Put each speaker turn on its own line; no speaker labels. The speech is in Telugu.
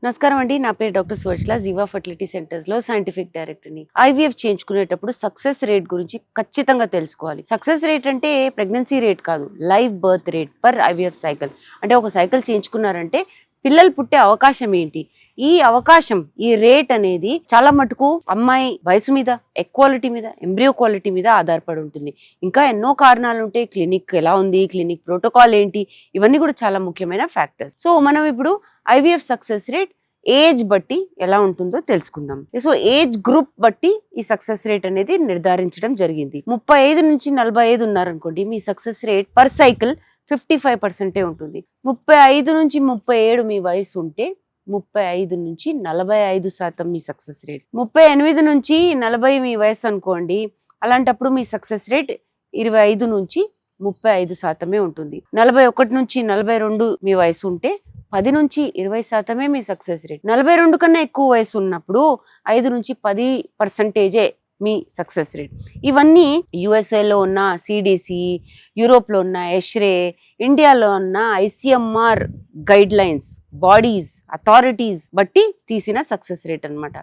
నమస్కారం అండి. నా పేరు డాక్టర్ సువర్చల, జీవా ఫర్టిలిటీ సెంటర్స్ లో సైంటిఫిక్ డైరెక్టర్ని. ఐవీఎఫ్ చేయించుకునేటప్పుడు సక్సెస్ రేట్ గురించి ఖచ్చితంగా తెలుసుకోవాలి. సక్సెస్ రేట్ అంటే ప్రెగ్నెన్సీ రేట్ కాదు, live birth rate per IVF cycle. అంటే ఒక సైకిల్ చేయించుకున్నారంటే పిల్లలు పుట్టే అవకాశం ఏంటి, ఈ అవకాశం, ఈ రేట్ అనేది చాలా మటుకు అమ్మాయి వయసు మీద, ఎక్వాలిటీ మీద, ఎంబ్రియో క్వాలిటీ మీద ఆధారపడి ఉంటుంది. ఇంకా ఎన్నో కారణాలు ఉంటాయి. క్లినిక్ ఎలా ఉంది, క్లినిక్ ప్రోటోకాల్ ఏంటి, ఇవన్నీ కూడా చాలా ముఖ్యమైన ఫ్యాక్టర్స్. సో మనం ఇప్పుడు ఐవీఎఫ్ సక్సెస్ రేట్ ఏజ్ బట్టి ఎలా ఉంటుందో తెలుసుకుందాం. సో ఏజ్ గ్రూప్ బట్టి ఈ సక్సెస్ రేట్ అనేది నిర్ధారించడం జరిగింది. 35 నుంచి 45 ఉన్నారనుకోండి, మీ సక్సెస్ రేట్ పర్ సైకిల్ 55% ఉంటుంది. 35 నుంచి 37 మీ వయసు ఉంటే 35 నుంచి 45% మీ సక్సెస్ రేట్. 38 నుంచి 40 మీ వయసు అనుకోండి, అలాంటప్పుడు మీ సక్సెస్ రేట్ 25 నుంచి 35% ఉంటుంది. 41 నుంచి 42 మీ వయసు ఉంటే 10 నుంచి 20% మీ సక్సెస్ రేట్. 42 కన్నా ఎక్కువ వయసు ఉన్నప్పుడు 5 నుంచి 10% మీ సక్సెస్ రేట్. ఇవన్నీ యుఎస్ఏలో ఉన్న సిడిసి, యూరోప్లో ఉన్న ఎష్రే, ఇండియాలో ఉన్న ICMR guide lines, bodies, authorities బట్టి తీసిన సక్సెస్ రేట్ అన్నమాట.